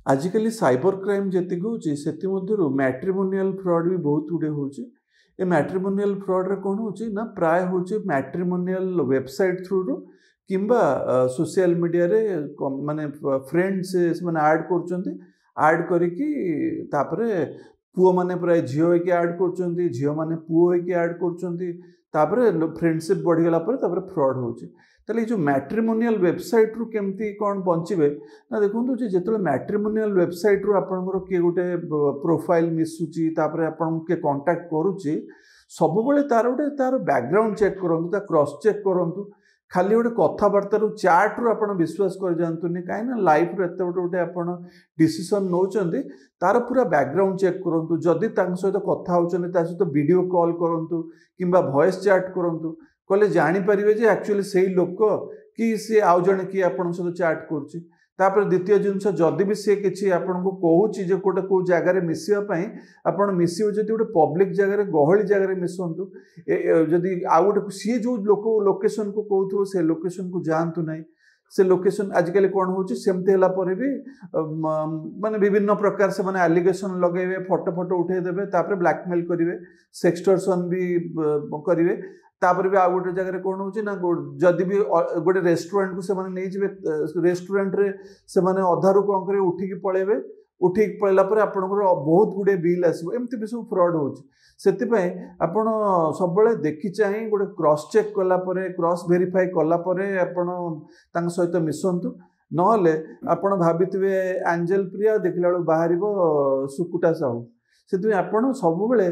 आजिकली cyber crime जेतिक होची सेति मध्यरु matrimonial fraud भी बहुत गुडे होची। ए मैट्रिमोनियल फ्रॉड रे कोन होची ना प्राय होची मैट्रिमोनियल वेबसाइट थ्रू रो किंबा सोशल मीडिया रे माने फ्रेंड्स माने ऐड करचंती ऐड करिकी तापरे पुओ माने प्राय झियो के ऐड करचंती झियो माने पुओ के ऐड करचंती तापरे फ्रेंडशिप बढ़ी गला पर तापरे फ्रॉड होची। ताले जो मैट्रिमोनियल वेबसाइट रु केमती कोन बंचिबे ना देखु जो मैट्रिमोनियल वेबसाइट रु आपनकर किए गोटे प्रोफाइल मिसुची तापरे आपन के कांटेक्ट करूची सब बेले तार बैकग्राउंड चेक करंतु ता क्रॉस चेक करंतु खाली गोटे कथबार्ता रु चैट रु आपन विश्वास कर जानतुनी काहे ना लाइफ रे एते गोटे आपन डिसीजन नौचंदी तार पूरा बैकग्राउंड चेक करंतु जदी तांग सहित कथा होचंदी ता सहित वीडियो कॉल करंतु किंबा वॉइस चैट करंतु कले जानि परिबे जे एक्चुअली सेही लोक कि सी आउ जणे कि आपन सहित चैट करछि। तापर द्वितीय जिनस जदि भी सी किछि आपन को कहूछि जे कोटे को जगह रे मिसिया पई आपन मिसियो जदि गोटे पब्लिक जगह रे गहली जगह रे मिसंतु जदि आउ गोटे सी जो लोक लोकेशन को कहउथो से लोकेशन को जानतु नै से लोकेशन आजिकल कौन होची सेमते हला परे भी माने विभिन्न प्रकार से माने एलिगेशन लगेबे फोटो फोटो उठे देबे तापर ब्लैकमेल करिवे सेक्सटर्शन भी करिवे तापर भी आ गोटे जगह कौन होची ना जदि भी गोटे रेस्टोरेंट को से माने नै जिवे रेस्टोरेंट रे से माने अधारु कोन करे उठी की पळेबे उठी की पळला पर आपनकर बहुत गुडे बिल आसीबो एमती भी सब फ्रॉड होची। सेति पय आपण सब बेले देखि चाहि गोटे क्रॉस चेक कला परे क्रॉस वेरीफाई कला परे आपण तांग सहित मिसंतु नहले आपण भाबितबे एंजल प्रिया देखला बेले बाहरिबो सुकुटा साहू सेति आपण सब बेले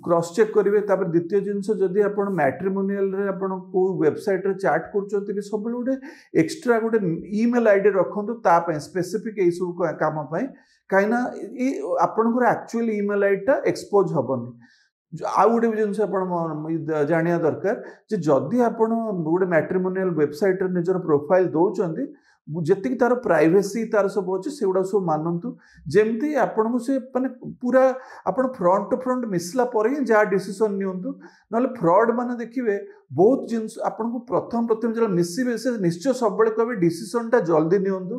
क्रॉस चेक करिवे। तापर द्वितीय जिंस जदि आपण मैट्रिमोनियल रे आपण को वेबसाइट रे चैट करचोंती भी सब बेले गोटे एक्स्ट्रा गोटे ईमेल आईडी रखंतु ता पय स्पेसिफिक ए सब काम पय काइना आपनकर एक्चुअल ईमेल आईडी टा एक्सपोज हबनी। आ गोटे भी जिनस आपण जानिया दरकार जे जदि आपण गोटे मैट्रिमोनियल वेबसाइट रे निजर प्रोफाइल दउचंती जेतिक तार प्राइवेसी तार सब अच्छे से गुड़ा सब मानतु जेमती आपन को से माने पूरा आपन फ्रंट टू फ्रंट मिसला पर ही जहाँ डिसीजन नियंतु नले फ्रॉड माने देखिए बहुत जिनस आपन को प्रथम जो मिसबे से निश्चय सब बेले कहबे डिसीजन टा जल्दी नियंतु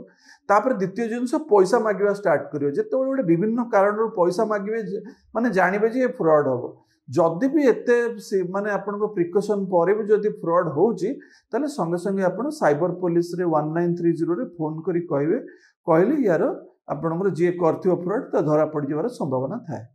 तापर द्वितीय जिनस पैसा मागिबा स्टार्ट करियो जेते गोटे विभिन्न कारण पैसा मागिबे माने जानिबे जे फ्रॉड हबो जदि भी एते माने आपन को प्रिकॉशन पर भी जदि फ्रॉड होची ताले संगे संगे आपन साइबर पुलिस रे 1930 रे फोन करी कहबे कहले यार आपन जे करथियो फ्रॉड त धरा पड़ जवार संभावना थाए।